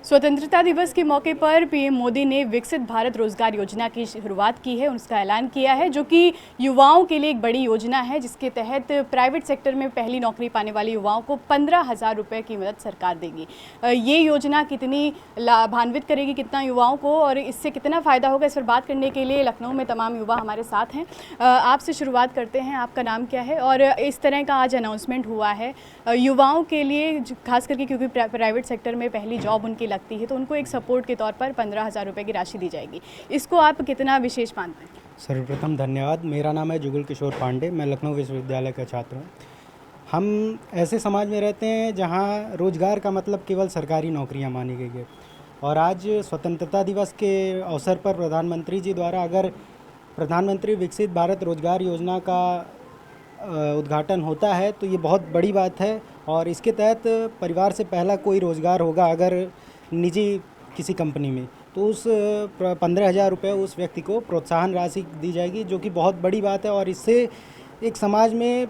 स्वतंत्रता दिवस के मौके पर पीएम मोदी ने विकसित भारत रोजगार योजना की शुरुआत की है, उसका ऐलान किया है, जो कि युवाओं के लिए एक बड़ी योजना है, जिसके तहत प्राइवेट सेक्टर में पहली नौकरी पाने वाले युवाओं को 15,000 रुपये की मदद सरकार देगी। ये योजना कितनी लाभान्वित करेगी कितना युवाओं को और इससे कितना फ़ायदा होगा, इस पर बात करने के लिए लखनऊ में तमाम युवा हमारे साथ हैं। आपसे शुरुआत करते हैं, आपका नाम क्या है और इस तरह का आज अनाउंसमेंट हुआ है युवाओं के लिए, खास करके क्योंकि प्राइवेट सेक्टर में पहली जॉब उनकी लगती है तो उनको एक सपोर्ट के तौर पर 15,000 रुपये की राशि दी जाएगी। इसको आप कितना विशेष मानते हैं? सर्वप्रथम धन्यवाद। मेरा नाम है जुगल किशोर पांडे, मैं लखनऊ विश्वविद्यालय का छात्र हूँ। हम ऐसे समाज में रहते हैं जहाँ रोज़गार का मतलब केवल सरकारी नौकरियाँ मानी गई है, और आज स्वतंत्रता दिवस के अवसर पर प्रधानमंत्री जी द्वारा अगर प्रधानमंत्री विकसित भारत रोजगार योजना का उद्घाटन होता है तो ये बहुत बड़ी बात है। और इसके तहत परिवार से पहला कोई रोज़गार होगा अगर निजी किसी कंपनी में, तो उस 15,000 रुपये उस व्यक्ति को प्रोत्साहन राशि दी जाएगी, जो कि बहुत बड़ी बात है। और इससे एक समाज में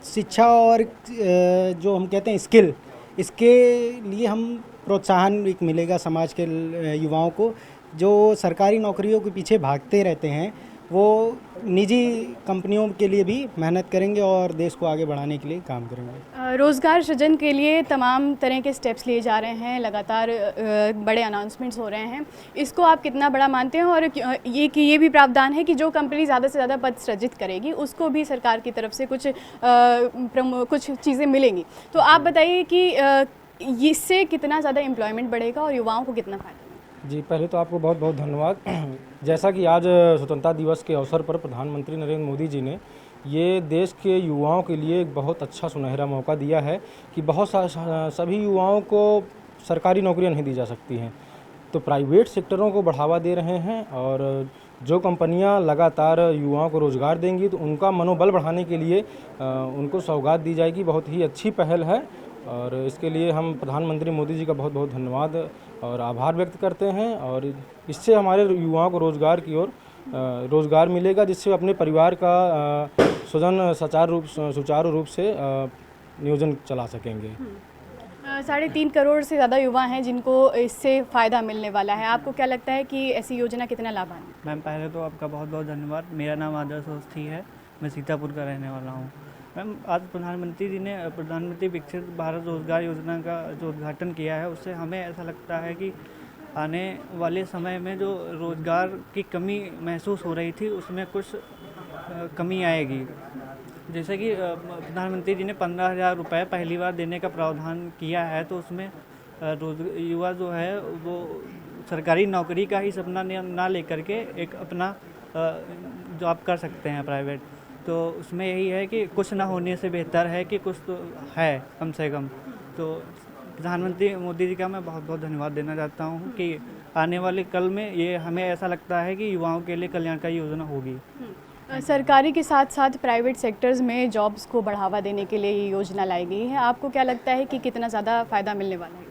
शिक्षा और जो हम कहते हैं स्किल, इसके लिए हम प्रोत्साहन एक मिलेगा समाज के युवाओं को, जो सरकारी नौकरियों के पीछे भागते रहते हैं, वो निजी कंपनियों के लिए भी मेहनत करेंगे और देश को आगे बढ़ाने के लिए काम करेंगे। रोज़गार सृजन के लिए तमाम तरह के स्टेप्स लिए जा रहे हैं, लगातार बड़े अनाउंसमेंट्स हो रहे हैं, इसको आप कितना बड़ा मानते हैं? और ये भी प्रावधान है कि जो कंपनी ज़्यादा से ज़्यादा पद सृजित करेगी उसको भी सरकार की तरफ से कुछ चीज़ें मिलेंगी, तो आप बताइए कि इससे कितना ज़्यादा एम्प्लॉयमेंट बढ़ेगा और युवाओं को कितना फ़ायदा? जी, पहले तो आपको बहुत बहुत धन्यवाद। जैसा कि आज स्वतंत्रता दिवस के अवसर पर प्रधानमंत्री नरेंद्र मोदी जी ने ये देश के युवाओं के लिए एक बहुत अच्छा सुनहरा मौका दिया है कि सभी युवाओं को सरकारी नौकरियां नहीं दी जा सकती हैं, तो प्राइवेट सेक्टरों को बढ़ावा दे रहे हैं। और जो कंपनियां लगातार युवाओं को रोज़गार देंगी तो उनका मनोबल बढ़ाने के लिए उनको सौगात दी जाएगी। बहुत ही अच्छी पहल है और इसके लिए हम प्रधानमंत्री मोदी जी का बहुत बहुत धन्यवाद और आभार व्यक्त करते हैं। और इससे हमारे युवाओं को रोज़गार मिलेगा, जिससे अपने परिवार का सृजन सुचारू रूप से नियोजन चला सकेंगे। 3.5 करोड़ से ज़्यादा युवा हैं जिनको इससे फ़ायदा मिलने वाला है। आपको क्या लगता है कि ऐसी योजना कितना लाभान्वित? मैम, पहले तो आपका बहुत बहुत धन्यवाद। मेरा नाम आदर्श अवस्थी है, मैं सीतापुर का रहने वाला हूँ। मैम, आज प्रधानमंत्री जी ने प्रधानमंत्री विकसित भारत रोजगार योजना का जो उद्घाटन किया है, उससे हमें ऐसा लगता है कि आने वाले समय में जो रोज़गार की कमी महसूस हो रही थी उसमें कुछ कमी आएगी। जैसे कि प्रधानमंत्री जी ने 15,000 रुपये पहली बार देने का प्रावधान किया है, तो उसमें युवा जो है वो सरकारी नौकरी का ही सपना ना लेकर के एक अपना जॉब कर सकते हैं प्राइवेट। तो उसमें यही है कि कुछ ना होने से बेहतर है कि कुछ तो है कम से कम। तो प्रधानमंत्री मोदी जी का मैं बहुत बहुत धन्यवाद देना चाहता हूँ कि आने वाले कल में ये हमें ऐसा लगता है कि युवाओं के लिए कल्याणकारी योजना होगी। सरकारी के साथ साथ प्राइवेट सेक्टर्स में जॉब्स को बढ़ावा देने के लिए ये योजना लाई गई है। आपको क्या लगता है कि कितना ज़्यादा फ़ायदा मिलने वाला है?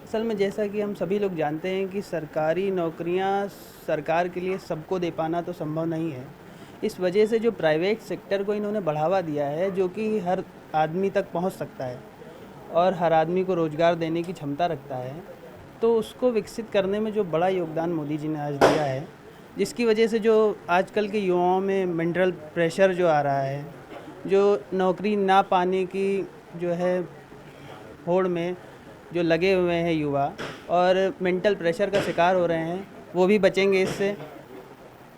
असल में जैसा कि हम सभी लोग जानते हैं कि सरकारी नौकरियां सरकार के लिए सबको दे पाना तो संभव नहीं है। इस वजह से जो प्राइवेट सेक्टर को इन्होंने बढ़ावा दिया है, जो कि हर आदमी तक पहुंच सकता है और हर आदमी को रोज़गार देने की क्षमता रखता है, तो उसको विकसित करने में जो बड़ा योगदान मोदी जी ने आज दिया है, जिसकी वजह से जो आजकल के युवाओं में मेंटल प्रेशर जो आ रहा है, जो नौकरी ना पाने की जो है होड़ में जो लगे हुए हैं युवा और मेंटल प्रेशर का शिकार हो रहे हैं, वो भी बचेंगे। इससे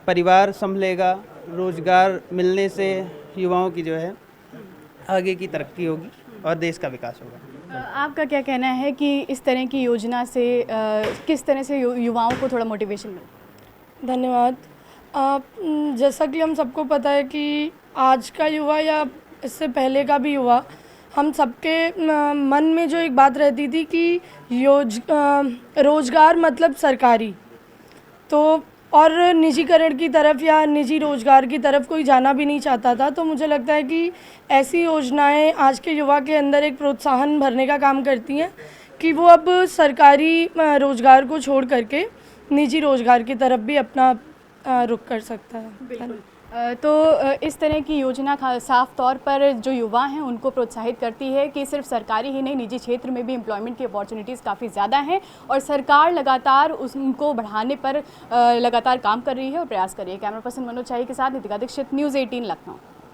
परिवार संभलेगा, रोज़गार मिलने से युवाओं की जो है आगे की तरक्की होगी और देश का विकास होगा। आपका क्या कहना है कि इस तरह की योजना से किस तरह से युवाओं को थोड़ा मोटिवेशन मिले? धन्यवाद। जैसा कि हम सबको पता है कि आज का युवा या इससे पहले का भी युवा, हम सबके मन में जो एक बात रहती थी कि रोज़गार मतलब सरकारी, तो और निजीकरण की तरफ या निजी रोज़गार की तरफ कोई जाना भी नहीं चाहता था। तो मुझे लगता है कि ऐसी योजनाएं आज के युवा के अंदर एक प्रोत्साहन भरने का काम करती हैं कि वो अब सरकारी रोज़गार को छोड़ करके निजी रोज़गार की तरफ भी अपना रुख कर सकता है। इस तरह की योजना साफ तौर पर जो युवा हैं उनको प्रोत्साहित करती है कि सिर्फ सरकारी ही नहीं, निजी क्षेत्र में भी एम्प्लॉयमेंट की अपॉर्चुनिटीज़ काफ़ी ज़्यादा हैं और सरकार लगातार उनको बढ़ाने पर लगातार काम कर रही है और प्रयास कर रही है। कैमरा पर्सन मनोज शाही के साथ नितिका दीक्षित, न्यूज़ 18 लखनऊ।